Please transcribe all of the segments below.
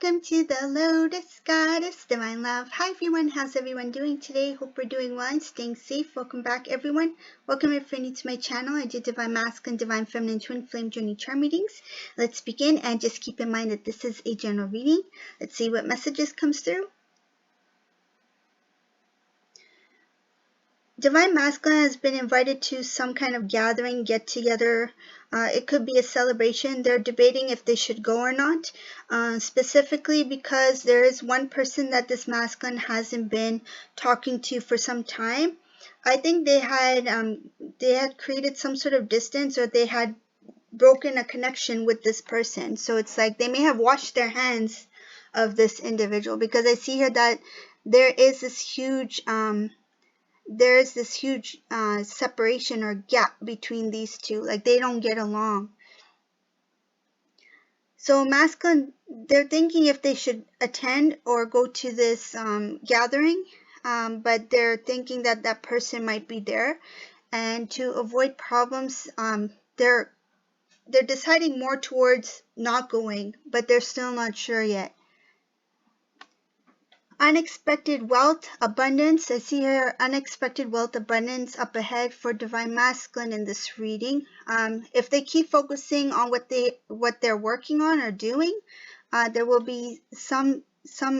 welcome to the Lotus Goddess Divine Love. Hi everyone, how's everyone doing today? Hope we're doing well and staying safe. Welcome back everyone. Welcome if you're new to my channel. I do Divine Masculine, Divine Feminine, Twin Flame Journey Charm readings. Let's begin, and just keep in mind that this is a general reading. Let's see what messages comes through. Divine Masculine has been invited to some kind of gathering, get together. It could be a celebration. They're debating if they should go or not, specifically because there is one person that this masculine hasn't been talking to for some time. I think they had created some sort of distance, or they had broken a connection with this person. So it's like they may have washed their hands of this individual, because I see here that there is this huge separation or gap between these two. Like they don't get along. So masculine, they're thinking if they should attend or go to this gathering, but they're thinking that that person might be there, and to avoid problems, they're deciding more towards not going, but they're still not sure yet. Unexpected wealth, abundance. I see here unexpected wealth, abundance up ahead for Divine Masculine in this reading. If they keep focusing on what they're working on or doing, there will be some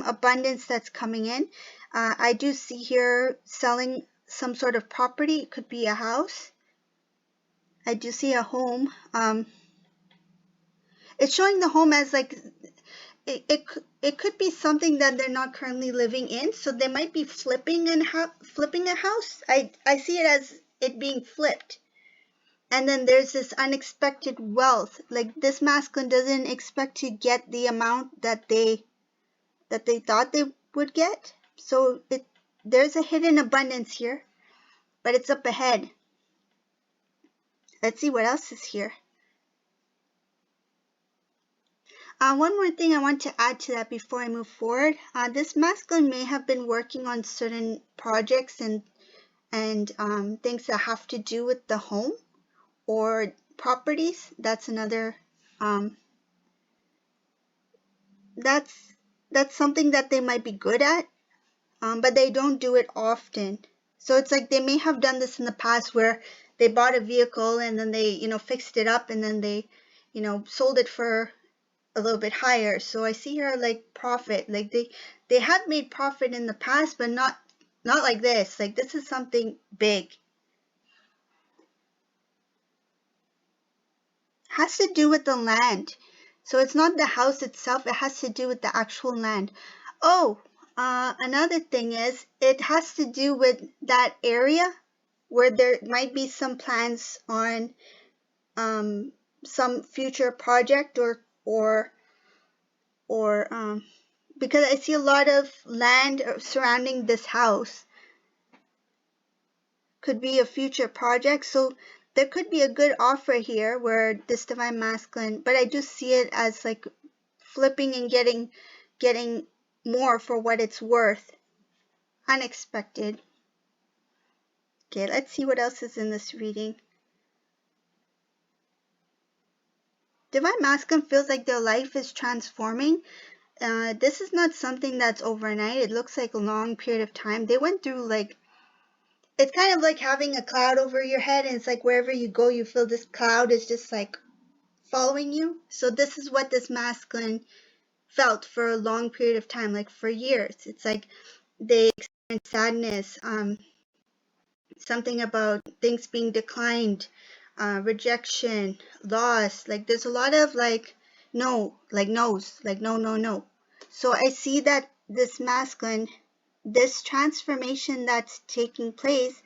abundance that's coming in. I do see here selling some sort of property. It could be a house. I do see a home. It's showing the home as like it could be something that they're not currently living in, so they might be flipping a house. I see it as it being flipped. And then there's this unexpected wealth. Like this masculine doesn't expect to get the amount that they thought they would get. So there's a hidden abundance here, but it's up ahead. Let's see what else is here. One more thing I want to add to that before I move forward. This masculine may have been working on certain projects and things that have to do with the home or properties. That's another. That's something that they might be good at, but they don't do it often. So it's like they may have done this in the past, where they bought a vehicle and then they fixed it up, and then they sold it for a little bit higher. So I see here like profit, like they have made profit in the past, but not like this. Like this is something big. Has to do with the land. So it's not the house itself, it has to do with the actual land. Oh, another thing is it has to do with that area where there might be some plans on some future project or because I see a lot of land surrounding this house. Could be a future project. So there could be a good offer here where this Divine Masculine, but I do see it as like flipping and getting more for what it's worth. Unexpected. Okay, let's see what else is in this reading. Divine Masculine feels like their life is transforming. This is not something that's overnight. It looks like a long period of time. They went through like, it's kind of like having a cloud over your head, and it's like wherever you go, you feel this cloud is just like following you. So this is what this masculine felt for a long period of time, like for years. It's like they experienced sadness, something about things being declined, rejection, loss. Like there's a lot of like no, like no's, like no. So I see that this masculine, this transformation that's taking place,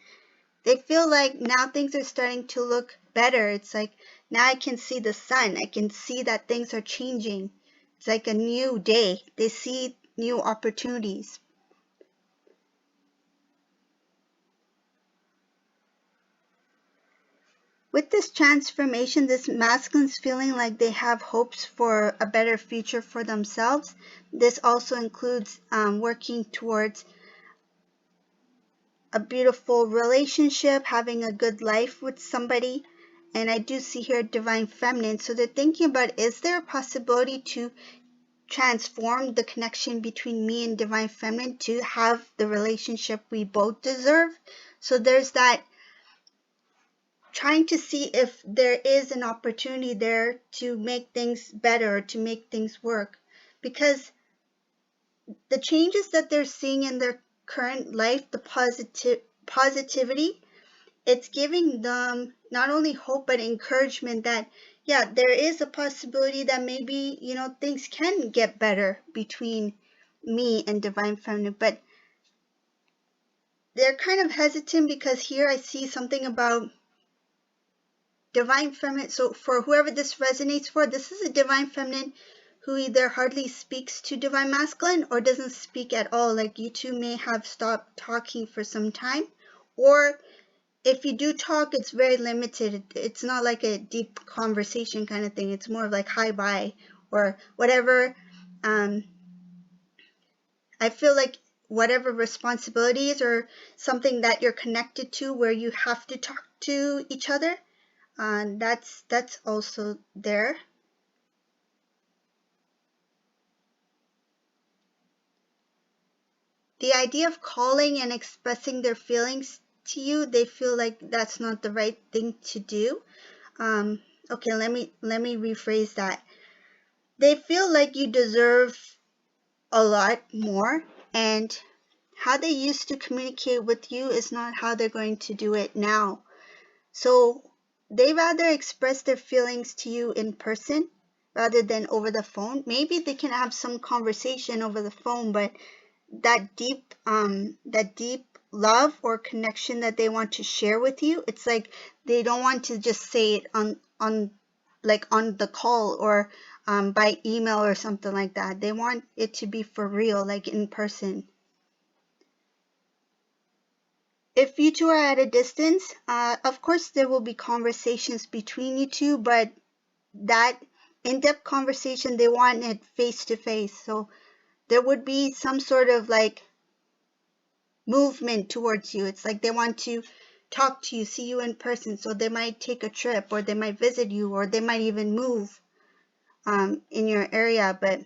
they feel like now things are starting to look better. It's like now I can see the sun. I can see that things are changing. It's like a new day. They see new opportunities. With this transformation, this masculine's feeling like they have hopes for a better future for themselves. This also includes working towards a beautiful relationship, having a good life with somebody. And I do see here Divine Feminine. So they're thinking about, is there a possibility to transform the connection between me and Divine Feminine to have the relationship we both deserve. So there's that trying to see if there is an opportunity there to make things better, to make things work. Because the changes that they're seeing in their current life, the positivity, it's giving them not only hope but encouragement that, yeah, there is a possibility that maybe, things can get better between me and Divine Feminine. But they're kind of hesitant because here I see something about Divine Feminine. So for whoever this resonates for, this is a Divine Feminine who either hardly speaks to Divine Masculine or doesn't speak at all. Like you two may have stopped talking for some time, or if you do talk, it's very limited. It's not like a deep conversation kind of thing. It's more of like hi bye or whatever. I feel like whatever responsibilities or something that you're connected to where you have to talk to each other, that's also there. The idea of calling and expressing their feelings to you, they feel like that's not the right thing to do. Okay, let me rephrase that. They feel like you deserve a lot more, and how they used to communicate with you is not how they're going to do it now. So they rather express their feelings to you in person rather than over the phone. Maybe they can have some conversation over the phone, but that deep love or connection that they want to share with you, it's like they don't want to just say it on like on the call or by email or something like that. They want it to be for real, like in person. If you two are at a distance, of course there will be conversations between you two, but that in-depth conversation, they want it face to face. So there would be some sort of like movement towards you. It's like they want to talk to you, see you in person. So they might take a trip, or they might visit you, or they might even move in your area. But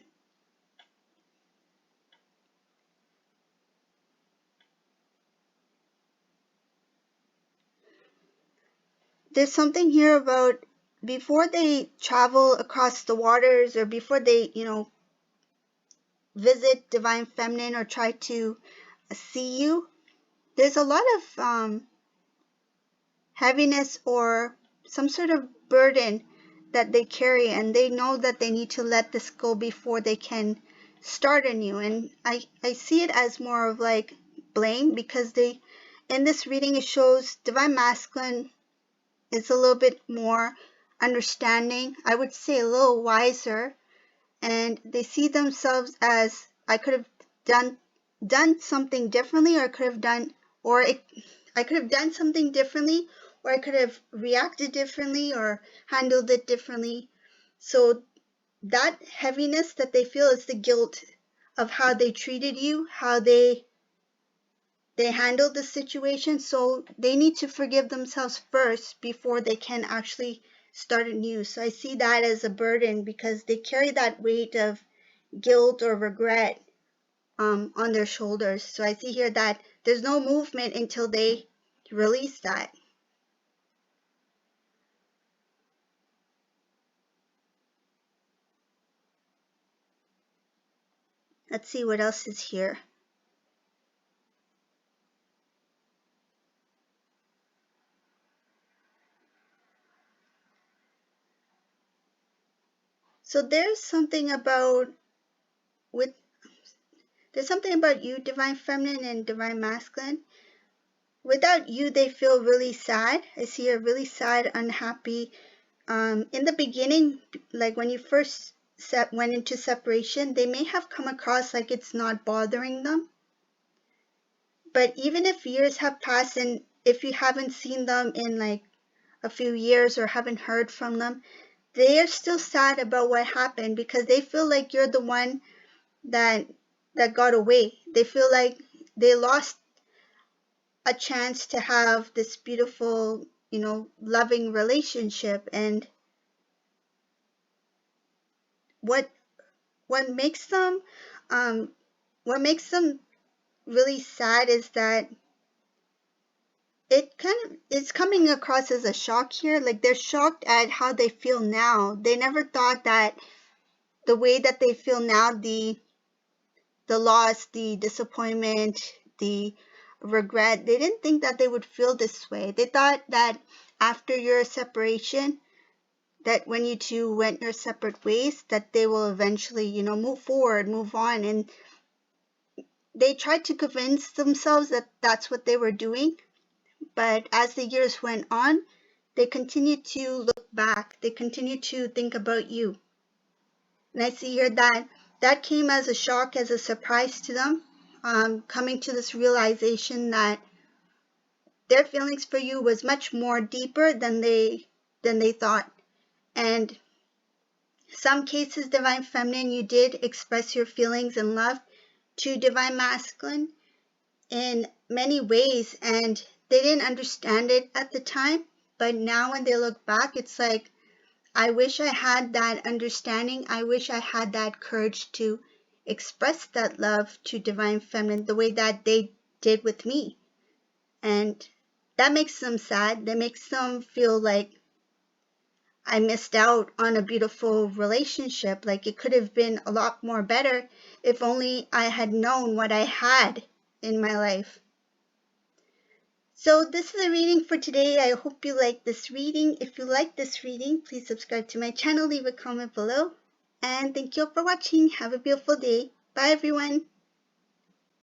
there's something here about before they travel across the waters, or before they, visit Divine Feminine or try to see you, there's a lot of heaviness or some sort of burden that they carry, and they know that they need to let this go before they can start anew. And I see it as more of like blame, because they, in this reading, it shows Divine Masculine is a little bit more understanding, I would say a little wiser, and they see themselves as, I could have done something differently, or I could have done, or I could have done something differently, or I could have reacted differently or handled it differently. So that heaviness that they feel is the guilt of how they treated you, how they handled the situation. So they need to forgive themselves first before they can actually start anew. So I see that as a burden, because they carry that weight of guilt or regret on their shoulders. So I see here that there's no movement until they release that. Let's see what else is here. So there's something about you, Divine Feminine and Divine Masculine. Without you, they feel really sad. I see a really sad, unhappy. In the beginning, like when you first went into separation, they may have come across like it's not bothering them. But even if years have passed, and if you haven't seen them in like a few years or haven't heard from them, they are still sad about what happened, because they feel like you're the one that got away. They feel like they lost a chance to have this beautiful, loving relationship. And what what makes them um, what makes them really sad is that it's coming across as a shock here. Like they're shocked at how they feel now. They never thought that the way that they feel now, the loss, the disappointment, the regret, they didn't think that they would feel this way. They thought that after your separation, that when you two went your separate ways, that they will eventually, move forward, move on. And they tried to convince themselves that that's what they were doing. But as the years went on, they continued to look back. They continued to think about you. And I see here that that came as a shock, as a surprise to them, coming to this realization that their feelings for you was much more deeper than they thought. And some cases, Divine Feminine, you did express your feelings and love to Divine Masculine in many ways, and they didn't understand it at the time. But now when they look back, it's like, I wish I had that understanding. I wish I had that courage to express that love to Divine Feminine the way that they did with me. And that makes them sad. That makes them feel like I missed out on a beautiful relationship. Like it could have been a lot more better if only I had known what I had in my life. So this is a reading for today. I hope you like this reading. If you like this reading, please subscribe to my channel, leave a comment below. And thank you all for watching. Have a beautiful day. Bye everyone.